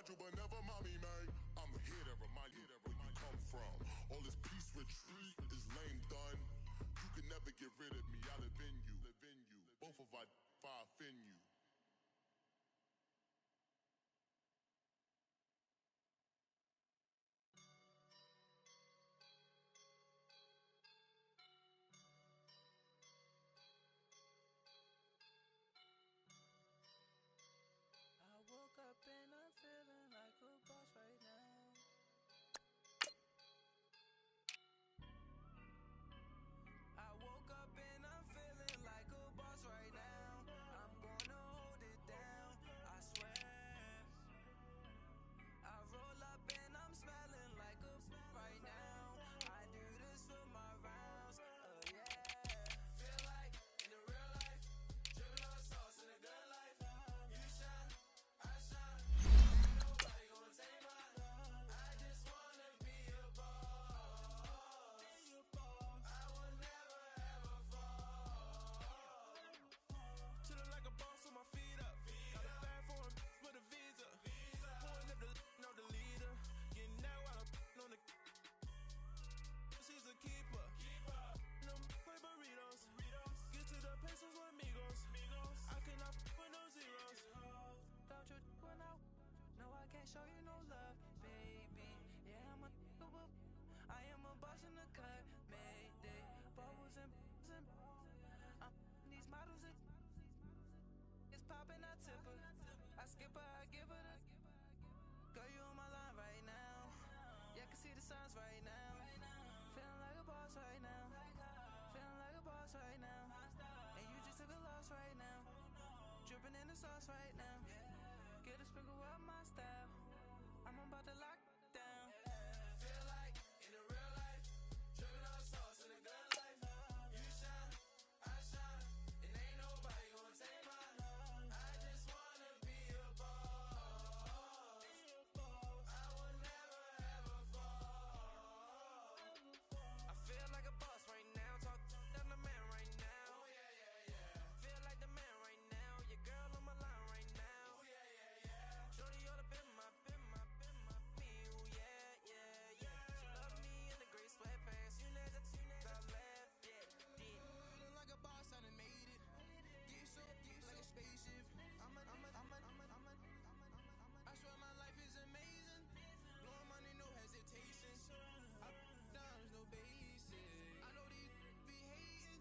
you, but never mind me, man. I'm here to remind you where you come from. All this peace retreat is lame done. You can never get rid of me. I live in you. Both of our five in you. Show you no love, baby. Yeah, I am a boss in the cut, Mayday. Bubbles and these models it's popping, I tip her. I skip her, I give her the. Girl, you on my line right now. Yeah, I can see the signs right now. Feeling like a boss right now. Feeling like a boss right now. And you just took a loss right now. Dripping in the sauce right now. Get a sprinkle up my style. I'm about to lock down. Feel like in the real life, dripping on sauce in the good life. You shine, I shine, and ain't nobody gonna take my love. I just wanna be a boss. I will never ever fall. I feel like a boss right now. Talk to the man right now. Oh yeah. Feel like the man right now. Your girl on my line right now. Oh yeah. Shorty ought to been my me. Ooh yeah. She love me in the gray sweatpants. You never left. Feeling like a boss, I done made it. Get so like a spaceship. I swear my life is amazing. Blowing money, no hesitation. There's no basic. I know these be hating,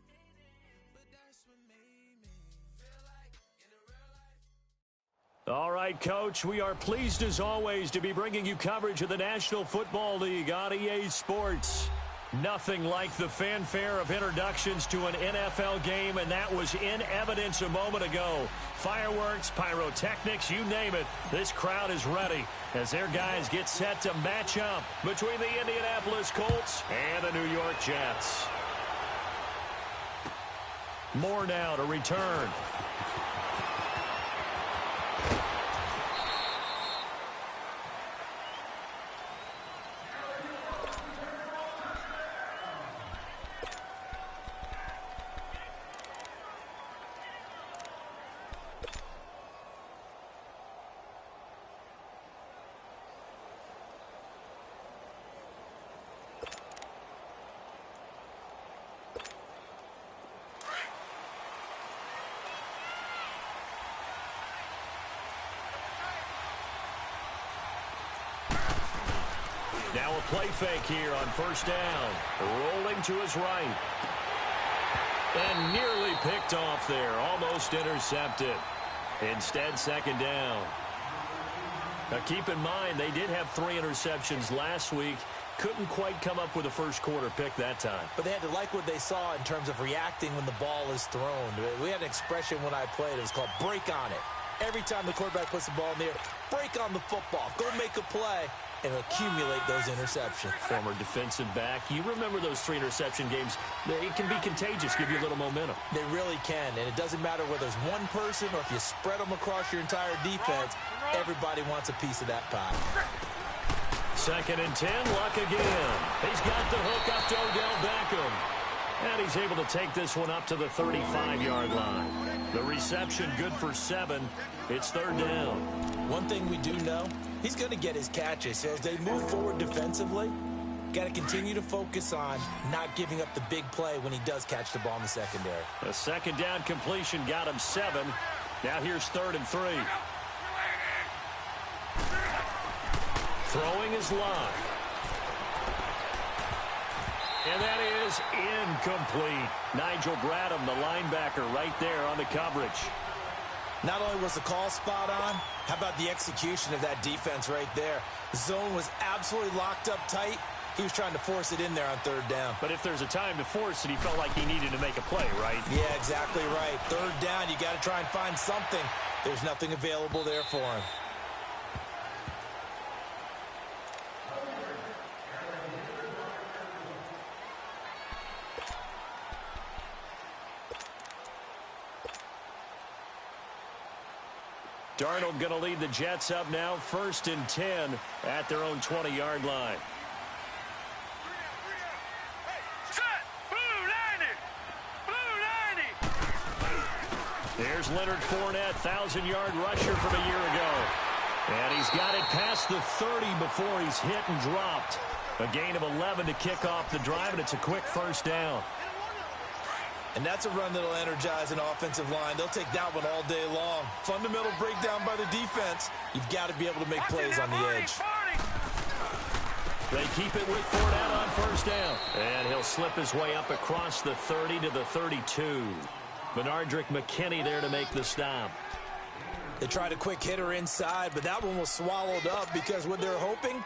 but that's what made me feel like in the real life. All right, Coach, we are pleased as always to be bringing you coverage of the National Football League on EA Sports. Nothing like the fanfare of introductions to an NFL game, and that was in evidence a moment ago. Fireworks, pyrotechnics, you name it. This crowd is ready as their guys get set to match up between the Indianapolis Colts and the New York Jets. More now to return. Now a play fake here on first down. Rolling to his right. And nearly picked off there. Almost intercepted. Instead, second down. Now keep in mind, they did have 3 interceptions last week. Couldn't quite come up with a first quarter pick that time. But they had to like what they saw in terms of reacting when the ball is thrown. We had an expression when I played. It was called break on it. Every time the quarterback puts the ball in the air, break on the football. Go make a play and accumulate those interceptions. Former defensive back. You remember those 3 interception games. It can be contagious, give you a little momentum. They really can, and it doesn't matter whether it's one person or if you spread them across your entire defense, everybody wants a piece of that pie. 2nd and 10, Luck again. He's got the hook up to Odell Beckham. And he's able to take this one up to the 35-yard line. The reception good for 7. It's 3rd down. One thing we do know he's going to get his catches. So as they move forward defensively, got to continue to focus on not giving up the big play when he does catch the ball in the secondary. A second down completion got him 7. Now here's 3rd and 3. Throwing his line. And that is incomplete. Nigel Bradham, the linebacker, right there on the coverage. Not only was the call spot on, how about the execution of that defense right there? The zone was absolutely locked up tight. He was trying to force it in there on 3rd down. But if there's a time to force it, he felt like he needed to make a play, right? Yeah, exactly right. 3rd down, you got to try and find something. There's nothing available there for him. Darnold going to lead the Jets up now, 1st and 10 at their own 20-yard line. Here's Leonard Fournette, 1,000-yard rusher from a year ago. And he's got it past the 30 before he's hit and dropped. A gain of 11 to kick off the drive, and it's a quick 1st down. And that's a run that'll energize an offensive line. They'll take that one all day long. Fundamental breakdown by the defense. You've got to be able to make plays on the edge. They keep it with Fournette on 1st down. And he'll slip his way up across the 30 to the 32. Benardrick McKinney there to make the stop. They tried a quick hitter inside, but that one was swallowed up because what they're hoping,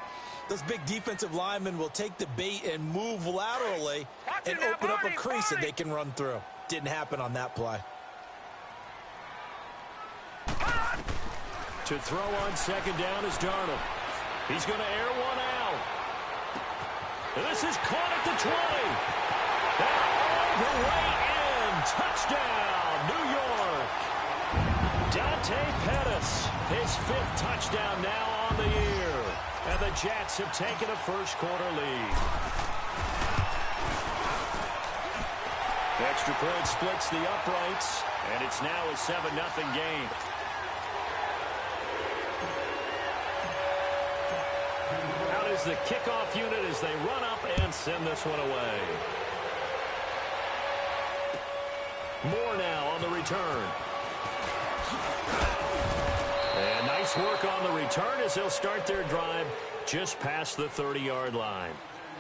those big defensive linemen will take the bait and move laterally and open up a crease that they can run through. Didn't happen on that play. To throw on 2nd down is Darnold. He's going to air one out. And this is caught at the 20. And all the way in. Touchdown, New York. Dante Pettis, his 5th touchdown now on the year. And the Jets have taken a first-quarter lead. Extra point splits the uprights, and it's now a 7-0 game. Out is the kickoff unit as they run up and send this one away. Moore now on the return. And nice work on the return as they'll start their drive just past the 30-yard line.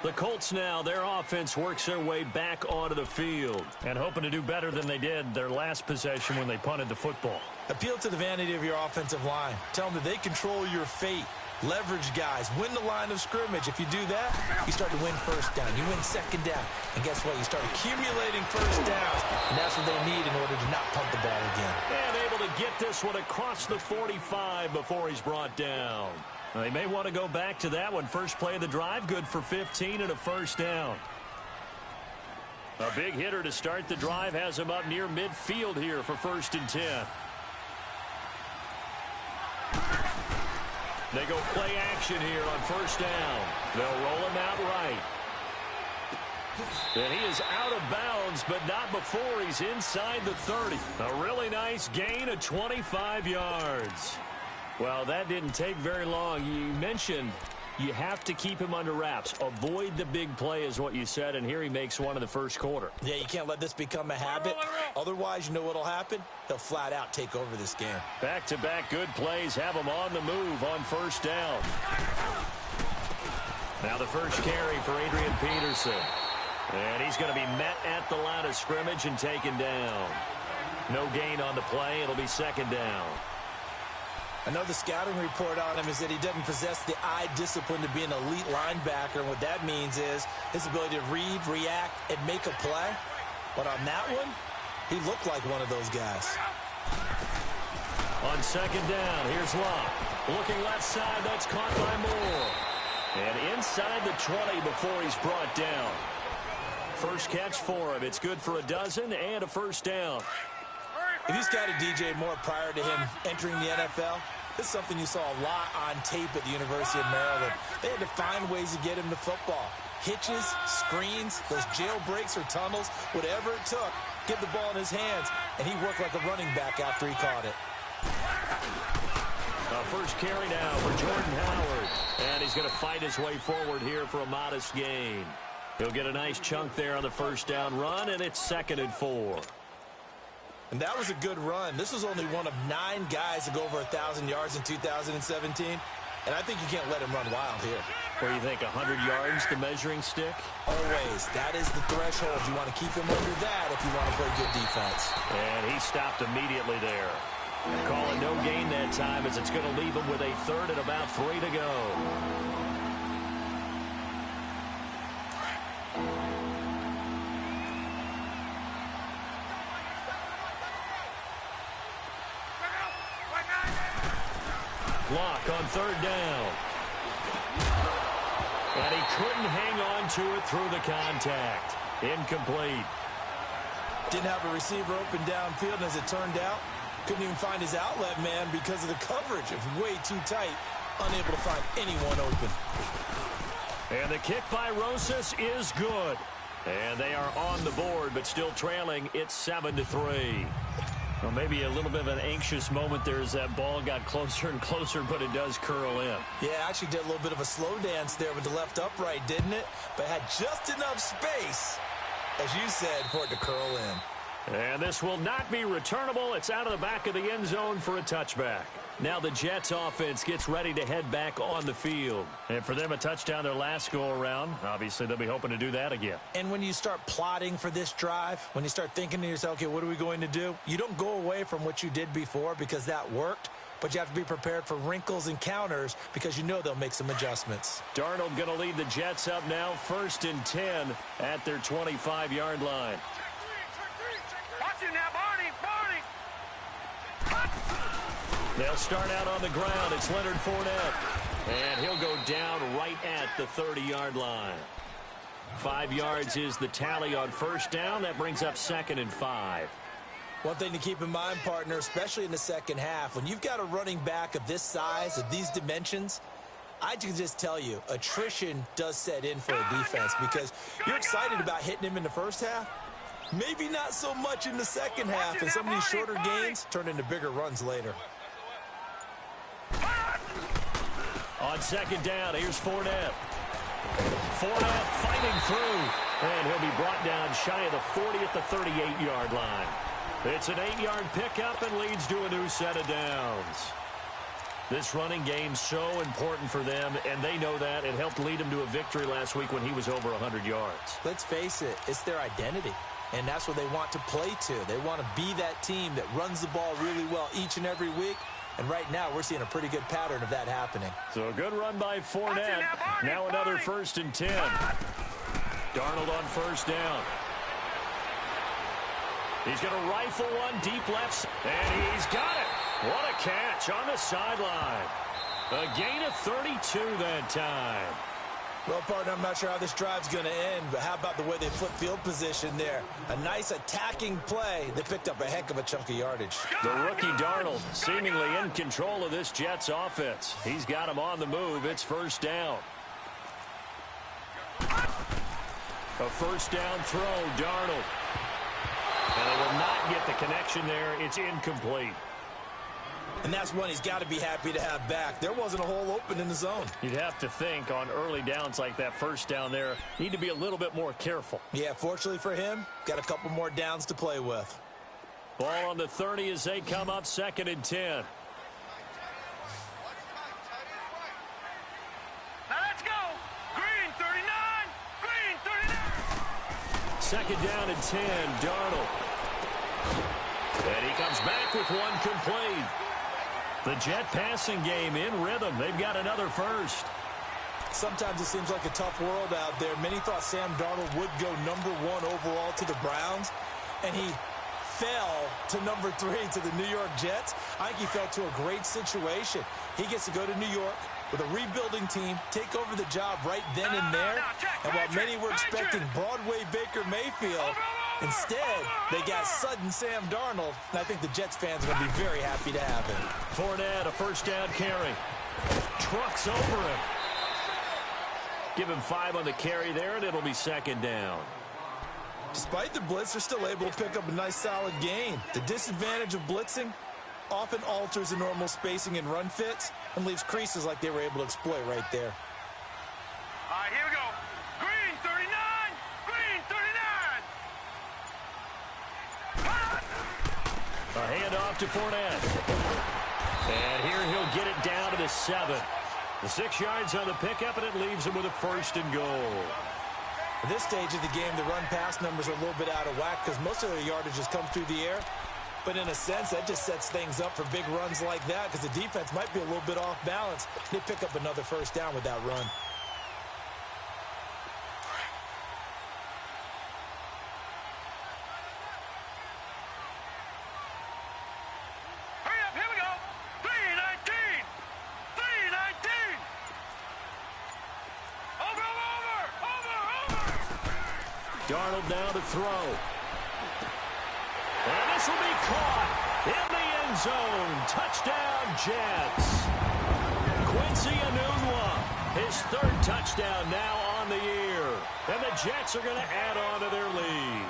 The Colts now, their offense works their way back onto the field and hoping to do better than they did their last possession when they punted the football. Appeal to the vanity of your offensive line. Tell them that they control your fate. Leverage guys. Win the line of scrimmage. If you do that, you start to win 1st down. You win 2nd down. And guess what? You start accumulating 1st downs. And that's what they need in order to not punt the ball again. And able to get this one across the 45 before he's brought down. They may want to go back to that one. First play of the drive, good for 15 and a 1st down. A big hitter to start the drive has him up near midfield here for 1st and 10. They go play action here on 1st down. They'll roll him out right. And he is out of bounds, but not before he's inside the 30. A really nice gain of 25 yards. Well, that didn't take very long. You mentioned you have to keep him under wraps. Avoid the big play is what you said, and here he makes one in the 1st quarter. Yeah, you can't let this become a habit. Otherwise, you know what will happen? He'll flat out take over this game. Back-to-back good plays have him on the move on 1st down. Now the first carry for Adrian Peterson. And he's going to be met at the line of scrimmage and taken down. No gain on the play. It'll be 2nd down. I know the scouting report on him is that he doesn't possess the eye discipline to be an elite linebacker. And what that means is his ability to read, react, and make a play. But on that one, he looked like one of those guys. On 2nd down, here's Locke. Looking left side, that's caught by Moore. And inside the 20 before he's brought down. First catch for him. It's good for a dozen and a 1st down. If you scouted DJ Moore prior to him entering the NFL, this is something you saw a lot on tape at the University of Maryland. They had to find ways to get him to football. Hitches, screens, those jailbreaks or tunnels, whatever it took, get the ball in his hands, and he worked like a running back after he caught it. A First carry now for Jordan Howard. And he's going to fight his way forward here for a modest gain. He'll get a nice chunk there on the first down run, and it's 2nd and 4. And that was a good run. This was only one of 9 guys to go over 1,000 yards in 2017. And I think you can't let him run wild here. Where you think 100 yards, the measuring stick? Always. That is the threshold. You want to keep him under that if you want to play good defense. And he stopped immediately there. Calling no gain that time as it's going to leave him with a 3rd and about 3 to go. Block on 3rd down. And he couldn't hang on to it through the contact. Incomplete. Didn't have a receiver open downfield, and as it turned out, couldn't even find his outlet man because of the coverage. It was way too tight, unable to find anyone open. And the kick by Rosas is good. And they are on the board, but still trailing. It's 7-3. Well, maybe a little bit of an anxious moment there as that ball got closer and closer, but it does curl in. Yeah, actually did a little bit of a slow dance there with the left upright, didn't it? But had just enough space, as you said, for it to curl in. And this will not be returnable. It's out of the back of the end zone for a touchback. Now the Jets offense gets ready to head back on the field. And for them, a touchdown their last go-around. Obviously, they'll be hoping to do that again. And when you start plotting for this drive, when you start thinking to yourself, okay, what are we going to do? You don't go away from what you did before because that worked. But you have to be prepared for wrinkles and counters because you know they'll make some adjustments. Darnold going to lead the Jets up now, 1st and 10 at their 25-yard line. Watch him now, Barney. They'll start out on the ground. It's Leonard Fournette. And he'll go down right at the 30-yard line. 5 yards is the tally on first down. That brings up 2nd and 5. One thing to keep in mind, partner, especially in the second half, when you've got a running back of this size, of these dimensions, I can just tell you, attrition does set in for a defense because you're excited about hitting him in the first half. Maybe not so much in the second half, and some of these shorter gains turn into bigger runs later. On 2nd down, here's Fournette. Fournette fighting through, and he'll be brought down shy of the 40 at the 38-yard line. It's an 8-yard pickup and leads to a new set of downs. This running game's so important for them, and they know that. It helped lead them to a victory last week when he was over 100 yards. Let's face it, it's their identity, and that's what they want to play to. They want to be that team that runs the ball really well each and every week. And right now, we're seeing a pretty good pattern of that happening. So a good run by Fournette. Now another 1st and 10. Darnold on first down. He's going to rifle one deep left, and he's got it. What a catch on the sideline. A gain of 32 that time. Well, partner, I'm not sure how this drive's going to end, but how about the way they flip field position there? A nice attacking play. They picked up a heck of a chunk of yardage. The rookie Darnold seemingly in control of this Jets offense. He's got him on the move. It's first down. A first down throw, Darnold. And they will not get the connection there. It's incomplete. And that's one he's got to be happy to have back. There wasn't a hole open in the zone. You'd have to think on early downs like that first down there, need to be a little bit more careful. Yeah, fortunately for him, got a couple more downs to play with. Ball on the 30 as they come up 2nd and 10. Now let's go. Green 39. Green 39. 2nd down and 10, Darnold. And he comes back with one complete. The Jet passing game in rhythm. They've got another first. Sometimes it seems like a tough world out there. Many thought Sam Darnold would go #1 overall to the Browns, and he fell to #3 to the New York Jets. I think he fell to a great situation. He gets to go to New York with a rebuilding team, take over the job right then and there. And while many were expecting Broadway Baker Mayfield, instead, they got sudden Sam Darnold, and I think the Jets fans are going to be very happy to have him. Fournette, a first down carry. Trucks over him. Give him 5 on the carry there, and it'll be 2nd down. Despite the blitz, they're still able to pick up a nice solid gain. The disadvantage of blitzing, often alters the normal spacing and run fits and leaves creases like they were able to exploit right there. All right, here we go. Green 39, green 39. A handoff to Fournette. And here he'll get it down to the 7. The 6 yards on the pickup, and it leaves him with a 1st and goal. At this stage of the game, the run-pass numbers are a little bit out of whack because most of their yardage just comes through the air. But in a sense, that just sets things up for big runs like that because the defense might be a little bit off balance. They pick up another 1st down with that run. Hurry up, here we go. 319, 319. Over. Darnold now to throw. And this will be caught in the end zone. Touchdown, Jets. Quincy Enunwa, his 3rd touchdown now on the year. And the Jets are going to add on to their lead.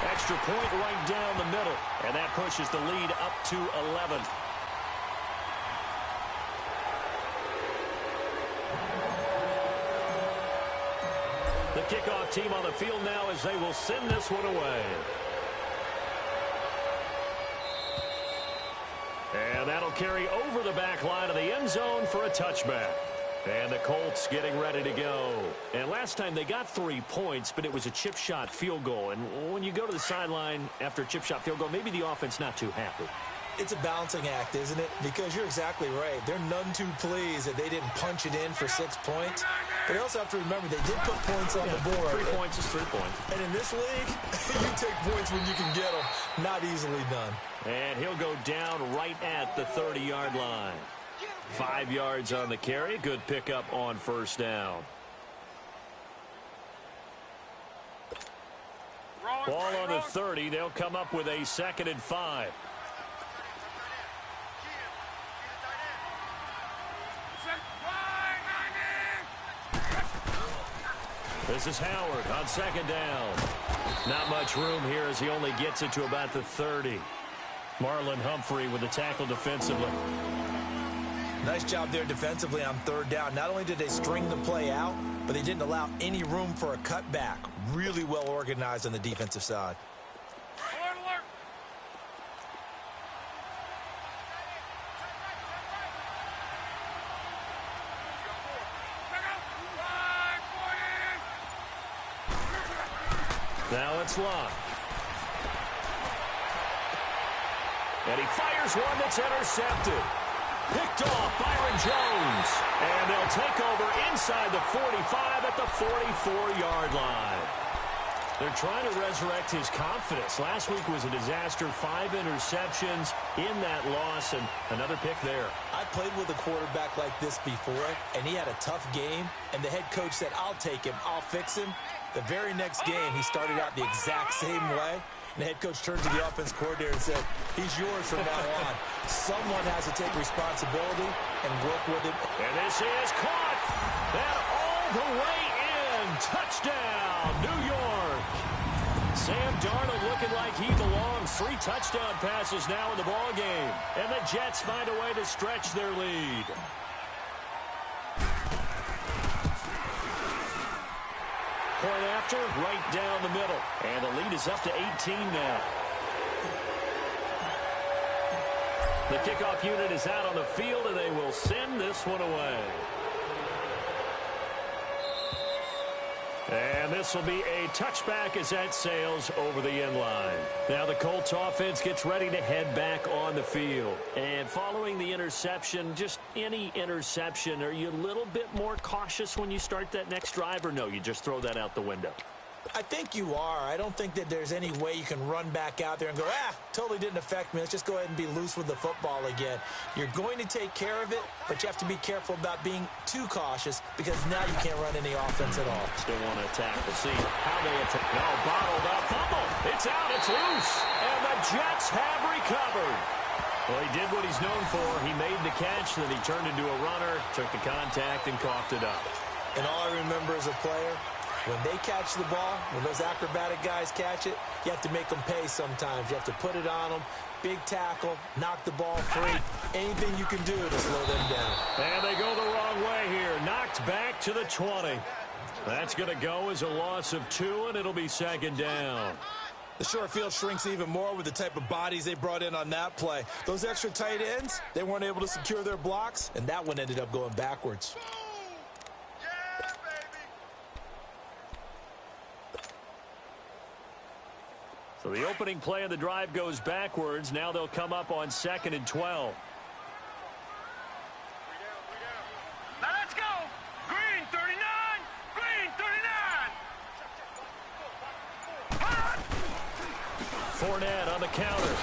Extra point right down the middle. And that pushes the lead up to 11. The kickoff team on the field now as they will send this one away. And that'll carry over the back line of the end zone for a touchback. And the Colts getting ready to go. And last time they got 3 points, but it was a chip shot field goal. And when you go to the sideline after a chip shot field goal, maybe the offense not too happy. It's a balancing act, isn't it? Because you're exactly right. They're none too pleased that they didn't punch it in for 6 points. But they also have to remember they did put points on the board. 3 points is 3 points. And in this league, you take points when you can get them. Not easily done. And he'll go down right at the 30-yard line. 5 yards on the carry. Good pickup on 1st down. Ball on the 30. They'll come up with a 2nd and 5. This is Howard on 2nd down. Not much room here as he only gets it to about the 30. Marlon Humphrey with the tackle defensively. Nice job there defensively on 3rd down. Not only did they string the play out, but they didn't allow any room for a cutback. Really well organized on the defensive side. Alert, alert. Now it's Locke. And he fires one that's intercepted. Picked off Byron Jones. And they'll take over inside the 45 at the 44-yard line. They're trying to resurrect his confidence. Last week was a disaster. 5 interceptions in that loss, and another pick there. I played with a quarterback like this before, and he had a tough game, and the head coach said, I'll take him, I'll fix him. The very next game, he started out the exact same way. And the head coach turned to the offense coordinator and said, he's yours from now on. Someone has to take responsibility and work with him. And this is caught. And all the way in. Touchdown, New York. Sam Darnold looking like he belongs. 3 touchdown passes now in the ballgame. And the Jets find a way to stretch their lead. Point after, right down the middle. And the lead is up to 18 now. The kickoff unit is out on the field, and they will send this one away. And this will be a touchback as that sails over the end line. Now the Colts offense gets ready to head back on the field. And following the interception, just any interception, are you a little bit more cautious when you start that next drive, or no, you just throw that out the window? I think you are. I don't think that there's any way you can run back out there and go, totally didn't affect me. Let's just go ahead and be loose with the football again. You're going to take care of it, but you have to be careful about being too cautious because now you can't run any offense at all. Still want to attack. We'll see how they attack. No, bottled up. Fumble. It's out. It's loose. And the Jets have recovered. Well, he did what he's known for. He made the catch, then he turned into a runner, took the contact, and coughed it up. And all I remember as a player, When they catch the ball, when those acrobatic guys catch it, you have to make them pay sometimes. You have to put it on them. Big tackle, knock the ball free. Anything you can do to slow them down. And they go the wrong way here. Knocked back to the 20. That's going to go as a loss of 2, and it'll be second down. The short field shrinks even more with the type of bodies they brought in on that play. Those extra tight ends, they weren't able to secure their blocks, and that one ended up going backwards. So the opening play of the drive goes backwards. Now they'll come up on 2nd and 12. Now let's go. Green 39. Green 39. Fournette on the counter.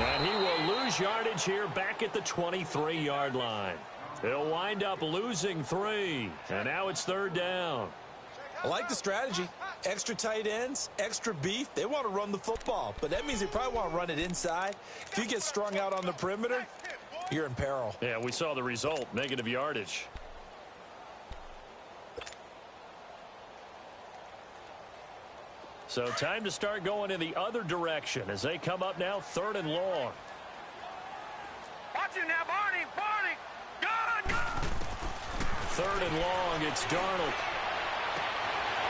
And he will lose yardage here back at the 23-yard line. They'll wind up losing 3. And now it's 3rd down. I like the strategy. Extra tight ends, extra beef. They want to run the football, but that means they probably want to run it inside. If you get strung out on the perimeter, you're in peril. Yeah, we saw the result, negative yardage. So time to start going in the other direction as they come up now 3rd and long. Watch it now, Barney. Barney. Gun. 3rd and long, it's Darnold.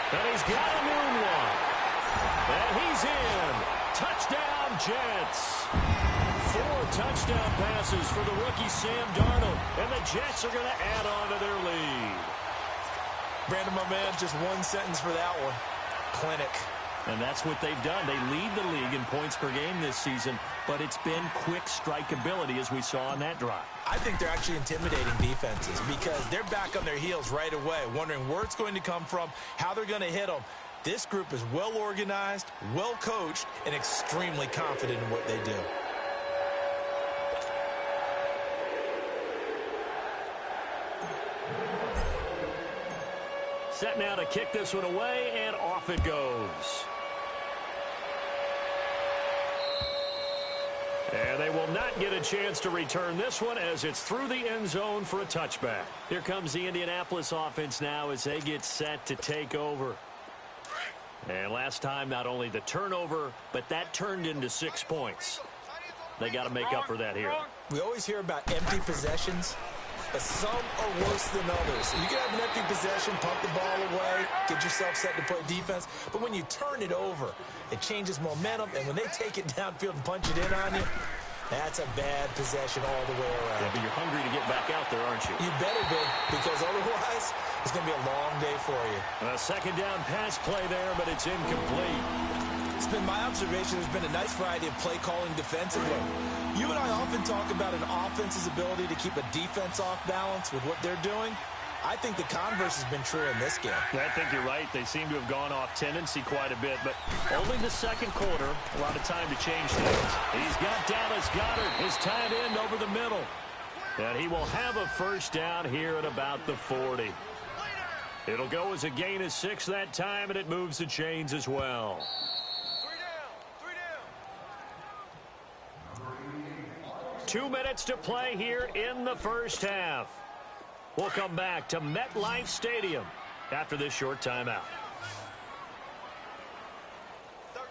And he's got a moonwalk. And he's in. Touchdown, Jets. 4 touchdown passes for the rookie Sam Darnold. And the Jets are going to add on to their lead. Brandon, my man, just one sentence for that one. Clinic. And that's what they've done. They lead the league in points per game this season, but it's been quick strikeability as we saw on that drive. I think they're actually intimidating defenses because they're back on their heels right away, wondering where it's going to come from, how they're going to hit them. This group is well organized, well coached, and extremely confident in what they do. Set now to kick this one away, and off it goes. And they will not get a chance to return this one as it's through the end zone for a touchback. Here comes the Indianapolis offense now as they get set to take over. And last time, not only the turnover, but that turned into 6 points. They got to make up for that here. We always hear about empty possessions, but some are worse than others. You can have an empty possession, pump the ball away, get yourself set to play defense, but when you turn it over, it changes momentum, and when they take it downfield and punch it in on you, that's a bad possession all the way around. Yeah, but you're hungry to get back out there, aren't you? You better be, because otherwise it's going to be a long day for you. A second down pass play there, but it's incomplete. It's been my observation there's been a nice variety of play calling defensively. You and I often talk about an offense's ability to keep a defense off balance with what they're doing. I think the converse has been true in this game. I think you're right. They seem to have gone off tendency quite a bit, but only the second quarter. A lot of time to change things. He's got Dallas Goedert, his tight end, over the middle. And he will have a first down here at about the 40. It'll go as a gain of 6 that time, and it moves the chains as well. 2 minutes to play here in the first half. We'll come back to MetLife Stadium after this short timeout. 13.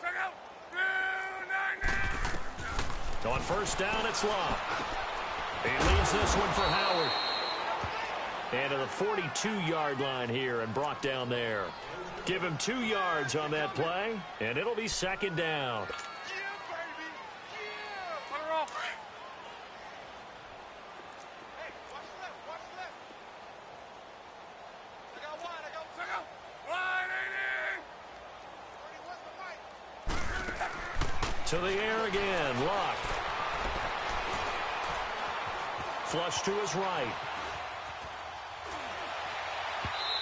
Check out. On first down, it's Love. He leads this one for Howard. And to the 42-yard line here and brought down there. Give him 2 yards on that play, and it'll be second down. To the air again, Luck. Flush to his right.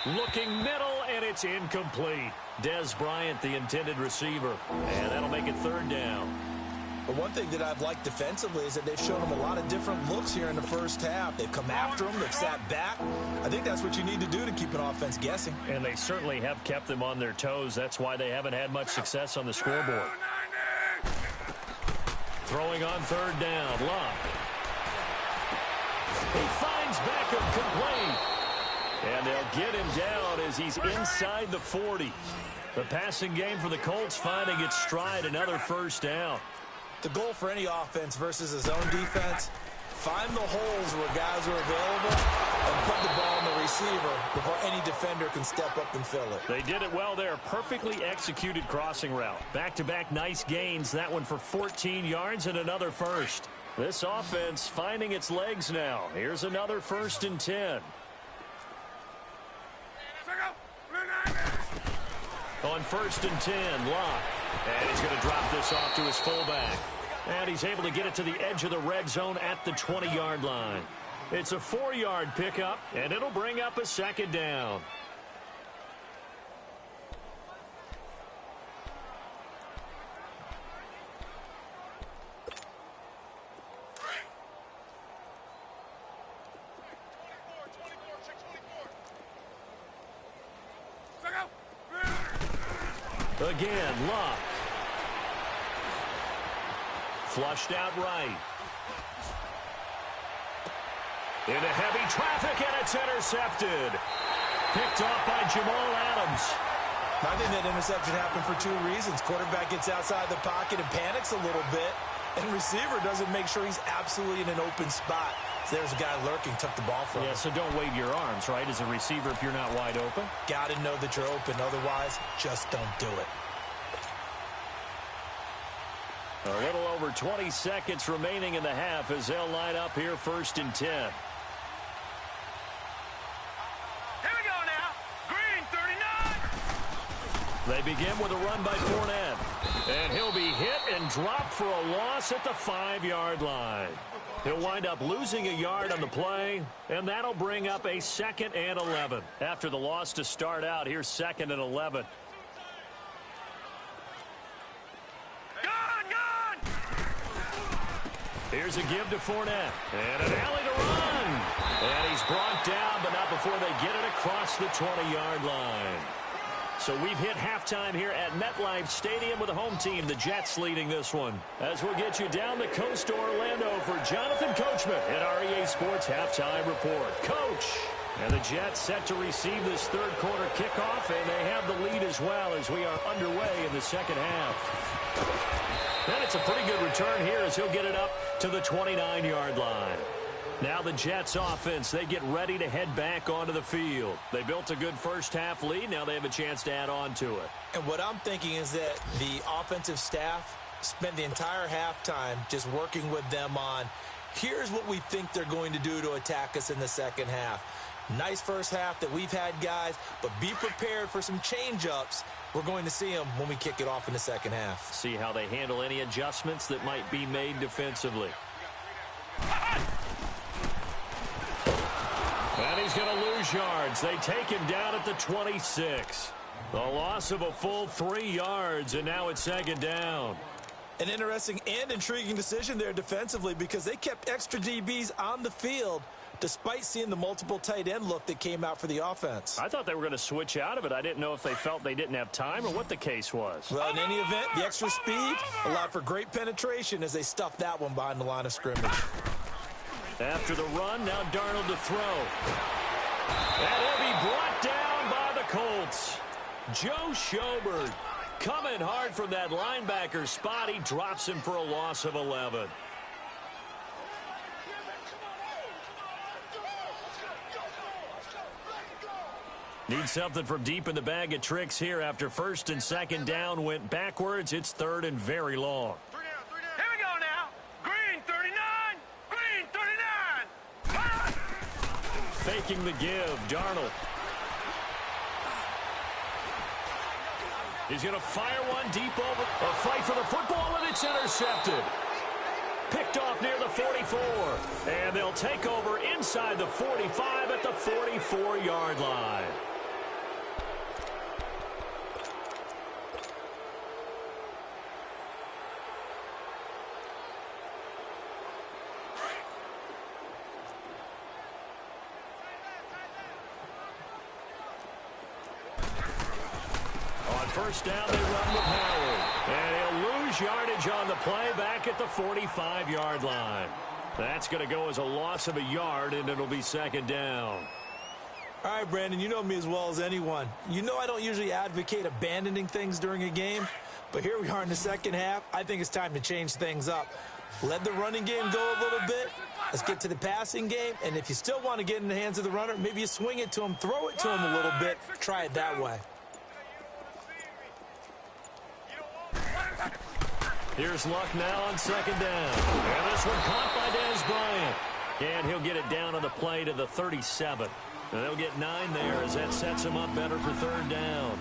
Looking middle, and it's incomplete. Dez Bryant, the intended receiver. And that'll make it third down. But one thing that I've liked defensively is that they've shown them a lot of different looks here in the first half. They've come after them. They've sat back. I think that's what you need to do to keep an offense guessing. And they certainly have kept them on their toes. That's why they haven't had much success on the scoreboard. Throwing on third down, Luck. He finds Beckham complete. And they'll get him down as he's inside the 40. The passing game for the Colts finding its stride, another first down. The goal for any offense versus a zone defense, find the holes where guys are available and put the ball on the receiver before any defender can step up and fill it. They did it well there. Perfectly executed crossing route. Back-to-back nice gains. That one for 14 yards and another first. This offense finding its legs now. Here's another 1st and 10. On 1st and 10, Locke. And he's going to drop this off to his fullback. And he's able to get it to the edge of the red zone at the 20-yard line. It's a 4-yard pickup, and it'll bring up a 2nd down. Again, Locke. Flushed out right. Into heavy traffic, and it's intercepted. Picked off by Jamal Adams. I think that interception happened for 2 reasons. Quarterback gets outside the pocket and panics a little bit, and receiver doesn't make sure he's absolutely in an open spot. So there's a guy lurking, took the ball from him. Yeah, so don't wave your arms, right, as a receiver if you're not wide open. Got to know that you're open. Otherwise, just don't do it. A little over 20 seconds remaining in the half as they'll line up here 1st and 10. Here we go now. Green, 39. They begin with a run by Fournette. And he'll be hit and dropped for a loss at the 5-yard line. He'll wind up losing a yard on the play, and that'll bring up a 2nd and 11. After the loss to start out, here's 2nd and 11. Here's a give to Fournette. And an alley to run. And he's brought down, but not before they get it across the 20-yard line. So we've hit halftime here at MetLife Stadium with the home team, the Jets, leading this one. As we'll get you down the coast to Orlando for Jonathan Coachman at REA Sports Halftime Report. Coach! And the Jets set to receive this 3rd quarter kickoff, and they have the lead as well as we are underway in the 2nd half. And it's a pretty good return here as he'll get it up to the 29-yard line. Now the Jets offense, they get ready to head back onto the field. They built a good first half lead. Now they have a chance to add on to it. And what I'm thinking is that the offensive staff spent the entire halftime just working with them on, here's what we think they're going to do to attack us in the 2nd half. Nice first half that we've had, guys, but be prepared for some change-ups. We're going to see them when we kick it off in the 2nd half. See how they handle any adjustments that might be made defensively. And he's going to lose yards. They take him down at the 26. The loss of a full 3 yards, and now it's 2nd down. An interesting and intriguing decision there defensively because they kept extra DBs on the field despite seeing the multiple tight end look that came out for the offense. I thought they were going to switch out of it. I didn't know if they felt they didn't have time or what the case was. Well, in any event, the extra speed allowed for great penetration as they stuffed that one behind the line of scrimmage. After the run, now Darnold to throw. And he'll be brought down by the Colts. Joe Schobert coming hard from that linebacker spot. He drops him for a loss of 11. Need something from deep in the bag of tricks here after 1st and 2nd down went backwards. It's 3rd and very long. Here we go now. Green, 39. Green, 39. Faking the give, Darnold. He's going to fire one deep over. A fight for the football, and it's intercepted. Picked off near the 44. And they'll take over inside the 45 at the 44-yard line. First down, they run with Howard. And he'll lose yardage on the play back at the 45-yard line. That's going to go as a loss of a yard, and it'll be 2nd down. All right, Brandon, you know me as well as anyone. You know I don't usually advocate abandoning things during a game, but here we are in the second half. I think it's time to change things up. Let the running game go a little bit. Let's get to the passing game, and if you still want to get in the hands of the runner, maybe you swing it to him, throw it to him a little bit, try it that way. Here's Luck now on second down. And this one caught by Dez Bryant. And he'll get it down on the play to the 37. And they'll get 9 there as that sets him up better for third down.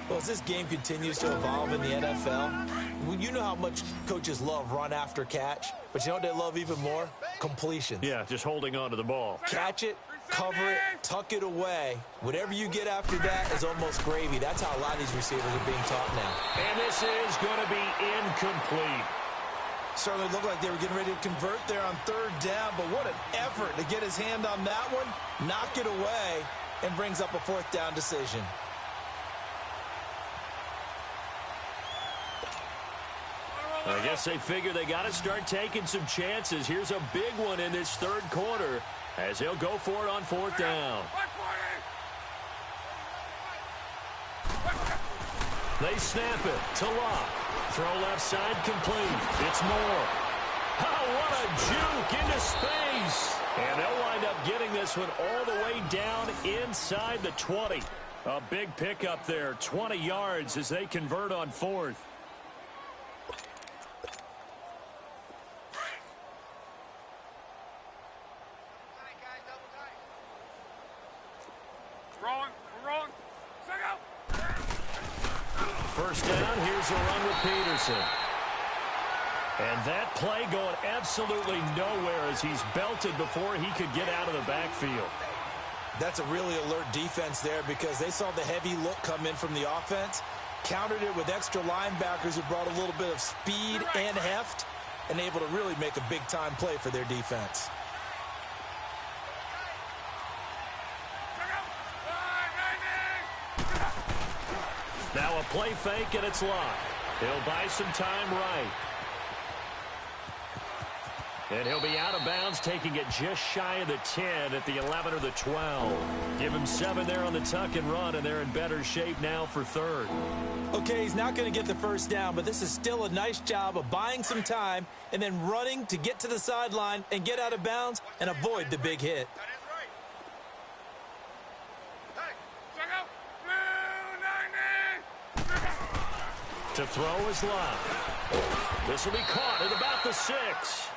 Well, as this game continues to evolve in the NFL, you know how much coaches love run after catch, but you know what they love even more? Completions. Yeah, just holding on to the ball. Catch it, cover it, tuck it away. Whatever you get after that is almost gravy. That's how a lot of these receivers are being taught now. And this is going to be incomplete. Certainly looked like they were getting ready to convert there on third down, but what an effort to get his hand on that one, knock it away, and brings up a fourth down decision. I guess they figure they got to start taking some chances. Here's a big one in this third quarter as he'll go for it on fourth down. They snap it to Locke. Throw left side complete. It's Moore. Oh, what a juke into space. And they'll wind up getting this one all the way down inside the 20. A big pickup there, 20 yards as they convert on fourth. First down, here's a run with Peterson. And that play going absolutely nowhere as he's belted before he could get out of the backfield. That's a really alert defense there because they saw the heavy look come in from the offense, countered it with extra linebackers who brought a little bit of speed and heft, and able to really make a big-time play for their defense. Now a play fake, and it's Locke. He'll buy some time right. And he'll be out of bounds, taking it just shy of the 10 at the 11 or the 12. Give him 7 there on the tuck and run, and they're in better shape now for third. Okay, he's not going to get the first down, but this is still a nice job of buying some time and then running to get to the sideline and get out of bounds and avoid the big hit. To throw is Locke. This will be caught at about the 6.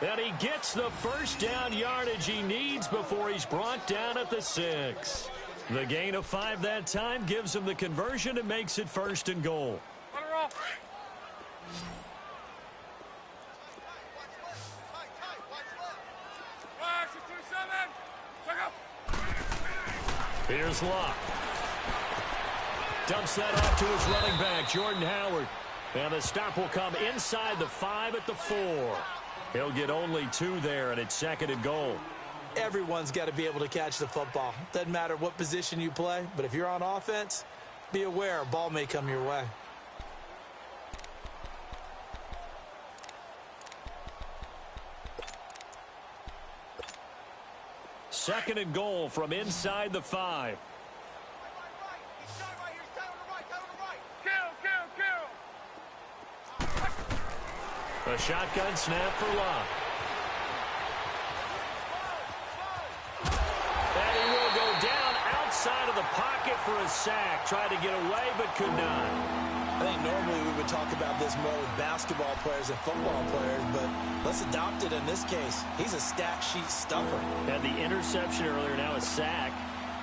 And he gets the first down yardage he needs before he's brought down at the 6. The gain of 5 that time gives him the conversion and makes it first and goal. Here's Locke. Dumps that off to his running back, Jordan Howard. And the stop will come inside the 5 at the 4. He'll get only 2 there, and it's second and goal. Everyone's got to be able to catch the football. Doesn't matter what position you play, but if you're on offense, be aware a ball may come your way. Second and goal from inside the 5. A shotgun snap for Locke. And he will go down outside of the pocket for a sack. Tried to get away, but could not. I think normally we would talk about this more with basketball players and football players, but let's adopt it in this case. He's a stat sheet stuffer. Had the interception earlier, now a sack.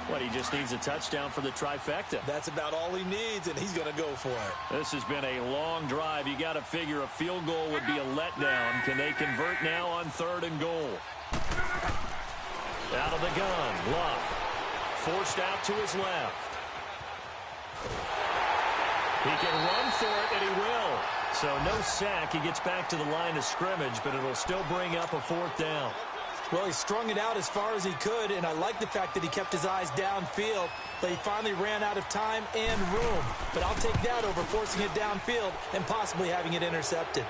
What, he just needs a touchdown for the trifecta. That's about all he needs, and he's going to go for it. This has been a long drive. You got to figure a field goal would be a letdown. Can they convert now on third and goal? Out of the gun, Locke. Forced out to his left. He can run for it, and he will. So no sack. He gets back to the line of scrimmage, but it'll still bring up a fourth down. Well, he strung it out as far as he could, and I like the fact that he kept his eyes downfield, but he finally ran out of time and room. But I'll take that over forcing it downfield and possibly having it intercepted.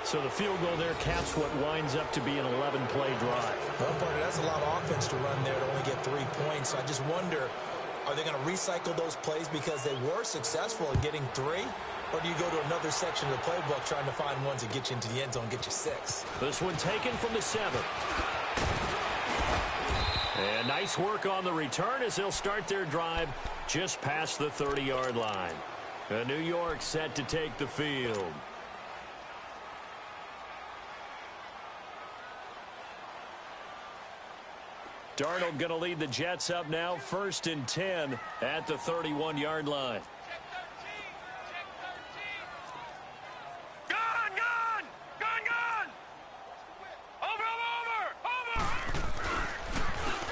So the field goal there caps what winds up to be an 11-play drive. Well, partner, that's a lot of offense to run there to only get 3 points. So I just wonder, are they going to recycle those plays because they were successful in getting 3? Or do you go to another section of the playbook trying to find ones that get you into the end zone, get you 6? This one taken from the 7. And nice work on the return as they'll start their drive just past the 30-yard line. New York set to take the field. Darnold going to lead the Jets up now, 1st and 10 at the 31-yard line.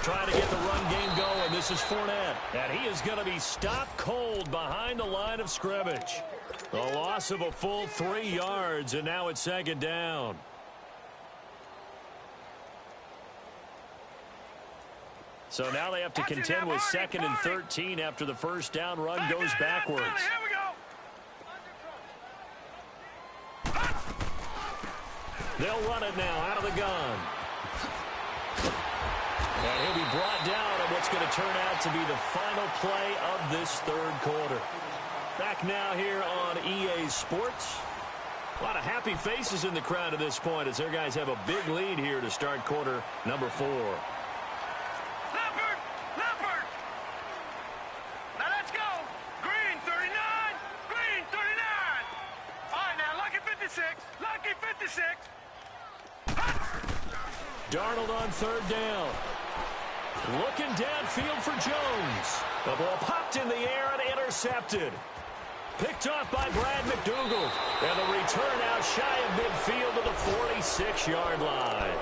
Trying to get the run game going. This is Fournette. And he is going to be stopped cold behind the line of scrimmage. A loss of a full 3 yards, and now it's 2nd down. So now they have to contend with 2nd and 13 after the first down run goes backwards. They'll run it now out of the gun. And he'll be brought down on what's going to turn out to be the final play of this 3rd quarter. Back now here on EA Sports. A lot of happy faces in the crowd at this point as their guys have a big lead here to start quarter number 4. Leopard! Now let's go! Green 39! Green 39! All right, now, Lucky 56! Lucky 56! Darnold on 3rd down. Looking downfield for Jones. The ball popped in the air and intercepted. Picked off by Brad McDougald. And the return out shy of midfield to the 46-yard line.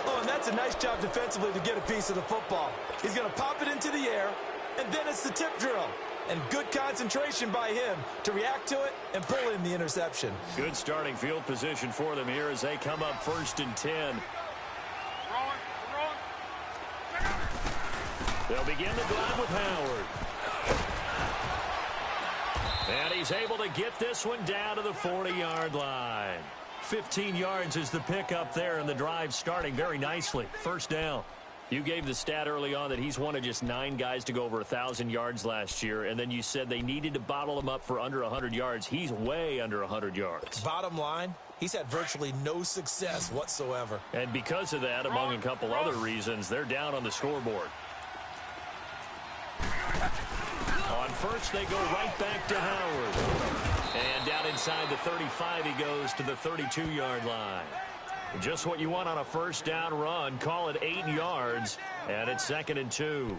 Oh, and that's a nice job defensively to get a piece of the football. He's going to pop it into the air, and then it's the tip drill. And good concentration by him to react to it and pull in the interception. Good starting field position for them here as they come up 1st and 10. They'll begin the drive with Howard. And he's able to get this one down to the 40-yard line. 15 yards is the pickup there, and the drive starting very nicely. 1st down. You gave the stat early on that he's one of just 9 guys to go over 1,000 yards last year, and then you said they needed to bottle him up for under 100 yards. He's way under 100 yards. Bottom line, he's had virtually no success whatsoever. And because of that, among a couple other reasons, they're down on the scoreboard. On 1st, they go right back to Howard. And down inside the 35, he goes to the 32-yard line. Just what you want on a 1st down run. Call it 8 yards, and it's 2nd and 2.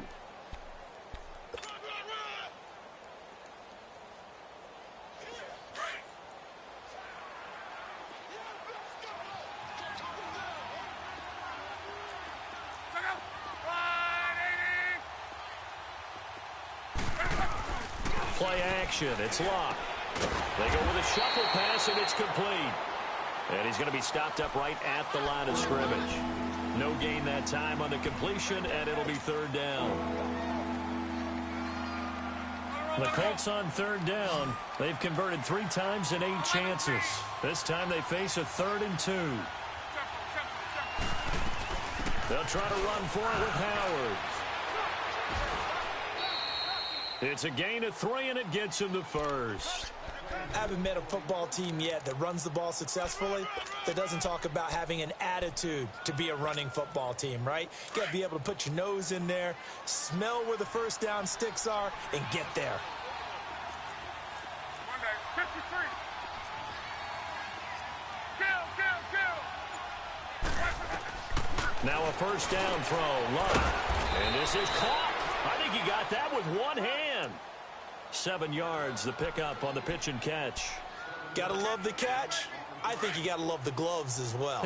Play action. It's locked. They go with a shuffle pass, and it's complete. And he's going to be stopped up right at the line of scrimmage. No gain that time on the completion, and it'll be 3rd down. The Colts on 3rd down. They've converted 3 times in 8 chances. This time they face a 3rd and 2. They'll try to run for it with Howard. It's a gain of 3, and it gets him the 1st. I haven't met a football team yet that runs the ball successfully that doesn't talk about having an attitude to be a running football team, right? You got to be able to put your nose in there, smell where the 1st down sticks are, and get there. Monday, 53. Kill. Now a 1st down throw. Love. And this is caught. I think he got that with one hand. 7 yards, the pickup on the pitch and catch. Gotta love the catch. I think you gotta love the gloves as well.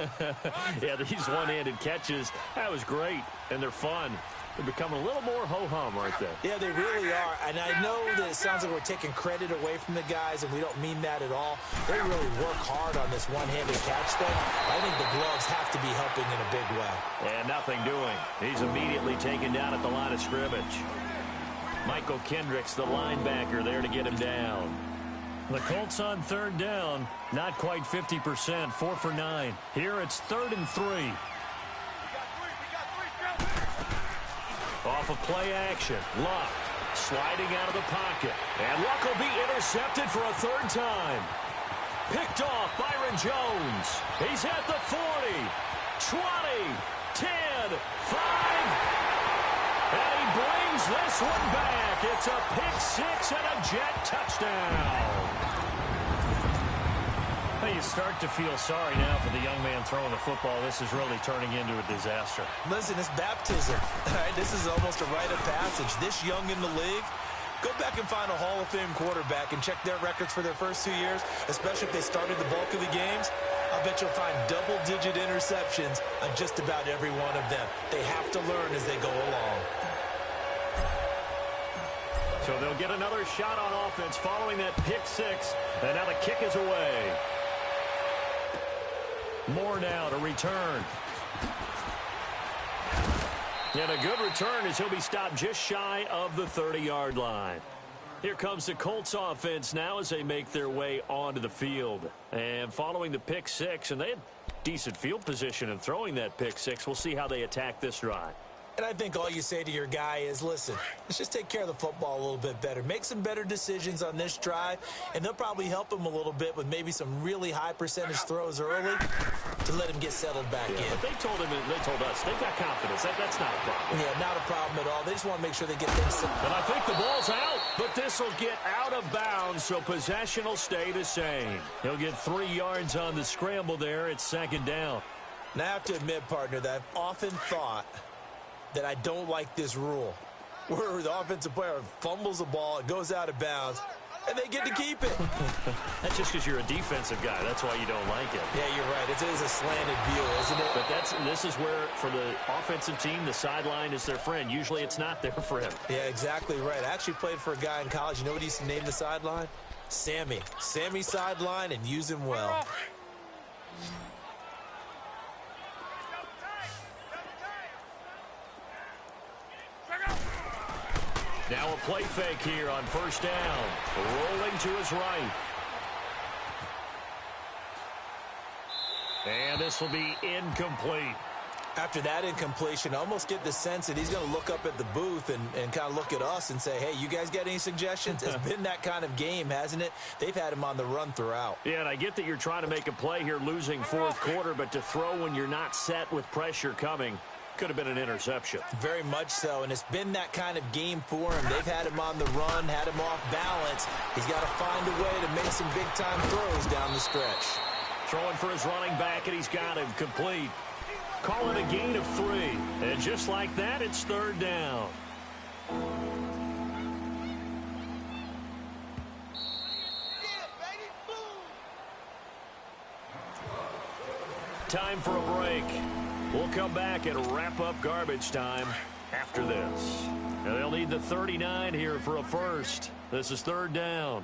Yeah, these one-handed catches, that was great, and they're fun. They're becoming a little more ho-hum, aren't they? Yeah, they really are. And I know that it sounds like we're taking credit away from the guys, and we don't mean that at all. They really work hard on this one-handed catch thing. I think the gloves have to be helping in a big way. And nothing doing. He's immediately taken down at the line of scrimmage. Michael Kendricks, the linebacker, there to get him down. The Colts on third down, not quite 50%, 4 for 9. Here it's 3rd and 3. Off of play action, Luck sliding out of the pocket. And Luck will be intercepted for a 3rd time. Picked off Byron Jones. He's at the 40, 20, 10, 5. And he brings this one back. It's a pick 6 and a jet touchdown. Well, you start to feel sorry now for the young man throwing the football. This is really turning into a disaster. Listen, it's baptism. All right, this is almost a rite of passage. This young in the league, go back and find a Hall of Fame quarterback and check their records for their first 2 years, especially if they started the bulk of the games. I bet you'll find double-digit interceptions on just about every one of them. They have to learn as they go along. So they'll get another shot on offense following that pick 6, and now the kick is away. Moore now to return. And a good return as he'll be stopped just shy of the 30-yard line. Here comes the Colts offense now as they make their way onto the field. And following the pick 6, and they had decent field position in throwing that pick 6. We'll see how they attack this drive. And I think all you say to your guy is, listen, let's just take care of the football a little bit better. Make some better decisions on this drive, and they'll probably help him a little bit with maybe some really high percentage throws early to let him get settled back in. But they told us, they've got confidence. That's not a problem. Yeah, not a problem at all. They just want to make sure they get things set. And I think the ball's out, but this will get out of bounds, so possession will stay the same. He'll get 3 yards on the scramble there. It's 2nd down. Now, I have to admit, partner, that I've often thought that I don't like this rule, where the offensive player fumbles the ball, it goes out of bounds, and they get to keep it. That's just because you're a defensive guy. That's why you don't like it. Yeah, you're right. It is a slanted view, isn't it? But this is where, for the offensive team, the sideline is their friend. Usually it's not their friend. Yeah, exactly right. I actually played for a guy in college. You know what he used to name the sideline? Sammy. Sammy sideline, and use him well. Now a play fake here on 1st down. Rolling to his right. And this will be incomplete. After that incompletion, I almost get the sense that he's going to look up at the booth and kind of look at us and say, hey, you guys got any suggestions? It's been that kind of game, hasn't it? They've had him on the run throughout. Yeah, and I get that you're trying to make a play here losing 4th quarter, but to throw when you're not set with pressure coming could have been an interception. Very much so, and it's been that kind of game for him. They've had him on the run, had him off balance. He's got to find a way to make some big-time throws down the stretch. Throwing for his running back, and he's got him complete. Call it a gain of 3. And just like that, it's 3rd down. Time for a break. We'll come back and wrap up garbage time after this. And they'll need the 39 here for a first. This is 3rd down.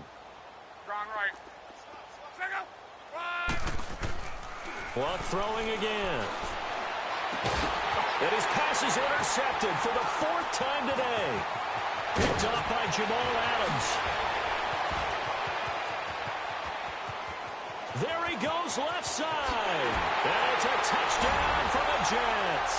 Strong right. Luck throwing again. And his pass is intercepted for the 4th time today. Picked off by Jamal Adams. There he goes left side. And it's a touchdown for the Jets.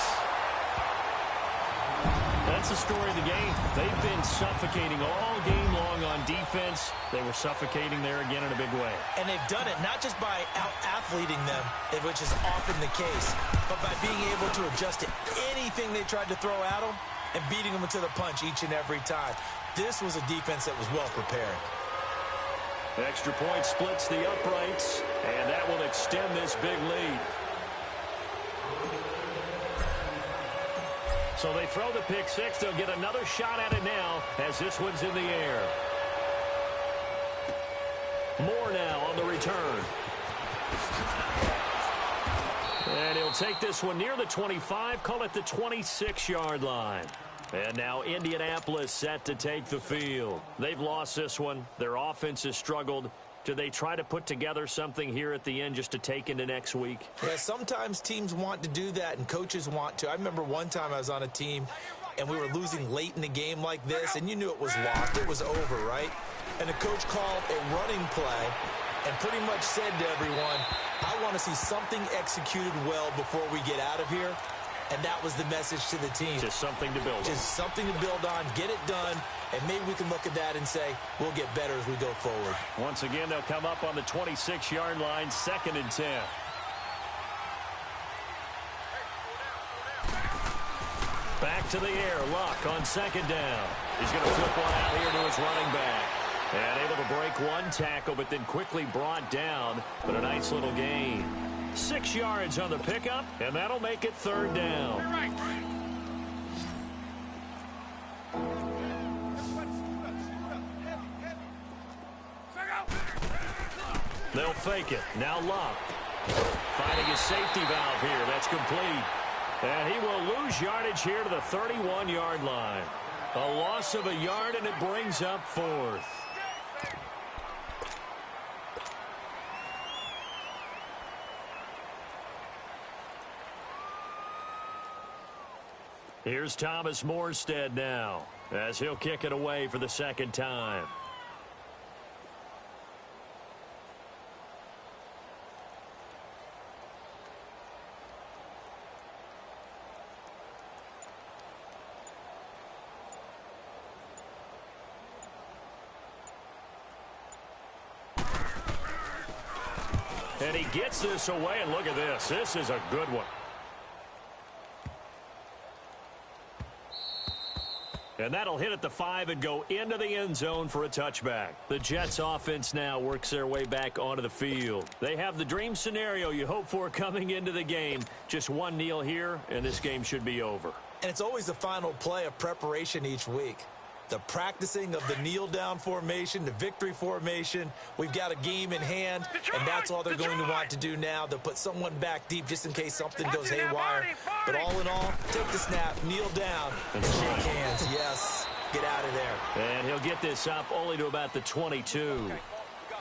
That's the story of the game. They've been suffocating all game long on defense. They were suffocating there again in a big way. And they've done it not just by out-athleting them, which is often the case, but by being able to adjust to anything they tried to throw at them and beating them to the punch each and every time. This was a defense that was well prepared. Extra point splits the uprights, and that will extend this big lead. So they throw the pick 6. They'll get another shot at it now as this one's in the air. Moore now on the return. And he'll take this one near the 25, call it the 26-yard line. And now Indianapolis set to take the field. They've lost this one. Their offense has struggled. Do they try to put together something here at the end just to take into next week? Yeah, sometimes teams want to do that and coaches want to. I remember one time I was on a team and we were losing late in the game like this, and you knew it was lost. It was over, right? and the coach called a running play and pretty much said to everyone, I want to see something executed well before we get out of here. And that was the message to the team. Just something to build on. Just something to build on, get it done, and maybe we can look at that and say, we'll get better as we go forward. Once again, they'll come up on the 26-yard line, 2nd and 10. Back to the air, Luck on 2nd down. He's going to flip one out here to his running back. And able to break one tackle, but then quickly brought down. But a nice little gain. 6 yards on the pickup, and that'll make it 3rd down. They'll fake it. Now Luck. Finding his safety valve here. That's complete. And he will lose yardage here to the 31-yard line. A loss of a yard, and it brings up 4th. Here's Thomas Morstead now, as he'll kick it away for the 2nd time. And he gets this away, and look at this. This is a good one. And that'll hit at the 5 and go into the end zone for a touchback. The Jets offense now works their way back onto the field. They have the dream scenario you hope for coming into the game. Just one kneel here, and this game should be over. And it's always the final play of preparation each week. The practicing of the kneel-down formation, the victory formation. We've got a game in hand, and that's all they're going to want to do now. They'll put someone back deep just in case something goes haywire. But all in all, take the snap, kneel down, and shake hands. Yes, get out of there. And he'll get this up only to about the 22.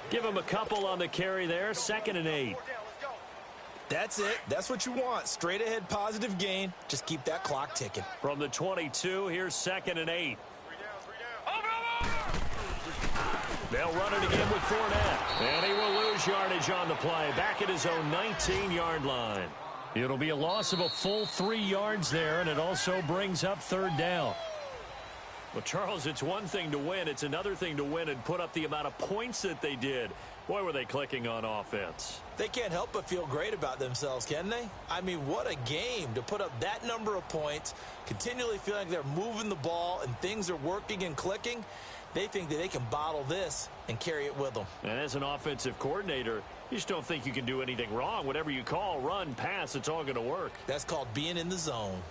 Give him a couple on the carry there, 2nd and 8. That's it. That's what you want. Straight ahead positive gain. Just keep that clock ticking. From the 22, here's 2nd and 8. They'll run it again with Fournette. And he will lose yardage on the play. Back at his own 19-yard line. It'll be a loss of a full 3 yards there, and it also brings up 3rd down. Well, Charles, it's one thing to win. It's another thing to win and put up the amount of points that they did. Boy, were they clicking on offense. They can't help but feel great about themselves, can they? I mean, what a game to put up that number of points, continually feeling like they're moving the ball and things are working and clicking. They think that they can bottle this and carry it with them. And as an offensive coordinator, you just don't think you can do anything wrong. Whatever you call, run, pass, it's all going to work. That's called being in the zone.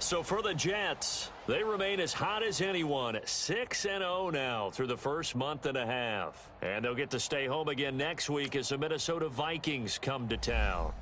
So for the Jets, they remain as hot as anyone, 6-0 now through the first month and a half. And they'll get to stay home again next week as the Minnesota Vikings come to town.